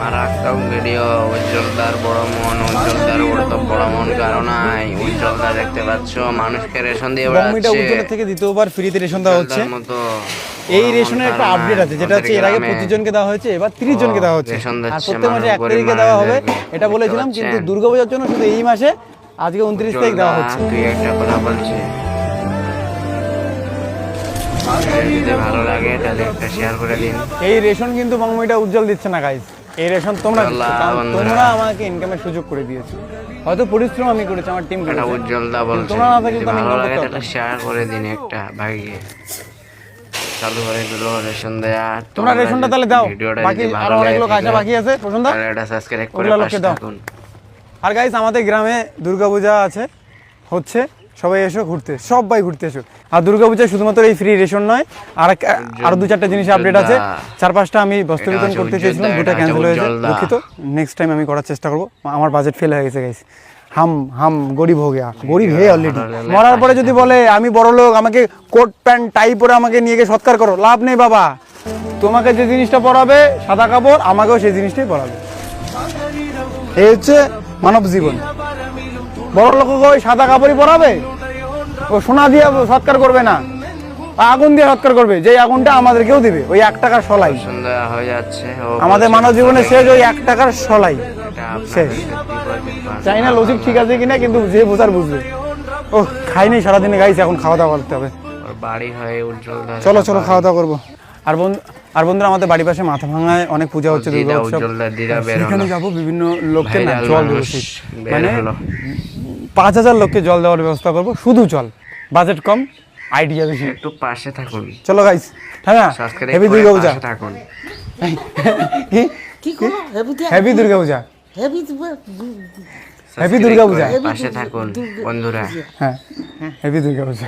মারাত্মক ভিডিও। উজ্জ্বলদার বড় মন, উজ্জ্বলদার বড় মন কারণ নাই। উজ্জ্বলদা দেখতে পাচ্ছ মানুষকে রেশন দিয়ে বঙ্গমিটা বেড়াচ্ছে। উজ্জ্বলের থেকে দ্বিতীয়বার ফ্রিতে রেশন দেওয়া হচ্ছে। উজ্জ্বলদার মতো এই বড় মন রেশনের একটা কারো আপডেট নাই। আছে, যেটা হচ্ছে এর আগে 25 জনকে দেওয়া হয়েছে, এবার 30 জনকে দেওয়া হচ্ছে। রেশন আর দিচ্ছে প্রত্যেক মাসে 1 গরিব তারিখে দেওয়া হবে মানুষদেরকে। এটা বলেছিলাম, দেখতে কিন্তু পাচ্ছেন? দুর্গাপূজার জন্য শুধু এই মাসে আজকে 29 তারিখ দেওয়া হচ্ছে। তুই একটা কথা বলছিস, যদি ভালো লাগে তাহলে একটা শেয়ার করে দিন। এই রেশন কিন্তু বঙ্গমিটা উজ্জ্বল দিচ্ছে না গাইস, এই রেশন তোমরা দিচ্ছ, কারণ তোমরা আমাকে ইনকামের সুযোগ করে দিয়েছো। হয়তো পরিশ্রম আমি করেছি, আমার টিম এটা করেছে, উজ্জ্বলদা বলছে তোমরা না থাকলে যদি তো আমি ভালো ইনকাম লাগে করতে তাহলে পারতাম। শেয়ার করে দিন একটা ভাইকে। চালু করে দিল রেশন দেয়া। তোমরা রেশনটা তাহলে দাও, ভিডিওটা বাকি যদি আরো ভালো অনেক লাগে লোক আসা বাকি আছে, পছন্দ তাহলে এটা সাবস্ক্রাইব করে ওগুলো পাশে লোককে দাও। থাকুন। আর গাইস আমাদের গ্রামে দুর্গাপূজা আছে, হচ্ছে, সবাই এসো ঘুরতে, সবাই ঘুরতে এসো। আর দুর্গাপূজায় শুধুমাত্র এই ফ্রি রেশন নয়, আরো 2-4টা জিনিস আপডেট আছে। 4-5টা আমি বস্ত্র বিতরণ করতে চেয়েছিলাম, 2টা ক্যান্সেল হয়েছে, দুঃখিত। নেক্সট টাইম আমি করার চেষ্টা করবো, আমার বাজেট ফেল হয়ে গেছে গাইস। হাম গরিব হয়ে গিয়া, গরিব হে অলরেডি। মরার পরে যদি বলে আমি বড় লোক, আমাকে কোট প্যান্ট টাই পরে আমাকে নিয়ে গিয়ে সৎকার করো, লাভ নেই বাবা। তোমাকে যে জিনিসটা পরাবে সাদা কাপড়, আমাকেও সেই জিনিসটাই পরাবে। এই হচ্ছে মানব জীবন। বড় লোক ওই সাদা কাপড়ই পরাবে, ও সোনা দিয়ে সৎকার করবে না, আগুন দিয়ে সৎকার করবে, যে আগুনটা আমাদেরকেও দিবে, ওই 1 টাকার সলাই। সুন্দর হয়ে যাচ্ছে। আমাদের মানব জীবনে শেষ ওই 1 টাকার সলাই শেষ। চাই না লজিক ঠিক আছে কিনা, কিন্তু যে বোঝার বুঝবে। ও খাইনি সারাদিনে গাইস, এখন খাওয়া দাওয়া করতে হবে। বাড়ি হয় উজ্জ্বলদা। চলো চলো খাওয়া দাওয়া করবো। আর বন্ধুরা আমাদের বাড়ির পাশে মাথা ভাঙায় অনেক পূজা হচ্ছে, দুর্গা উৎসব, সেখানে যাবো। বিভিন্ন লোককে না জল দেবো, মানে 5000 লোককে জল দেওয়ার ব্যবস্থা করবো, শুধু জল, বাজেট কম, আইডিয়া বেশি। একটু পাশে থাকুন। চলো গাইস, হ্যাঁ হেভি দুর্গা পূজা। থাকুন। কি হেভি দুর্গা পূজা, হেভি দুর্গা পূজা, পাশে থাকুন বন্ধুরা। হ্যাঁ হেভি দুর্গা পূজা।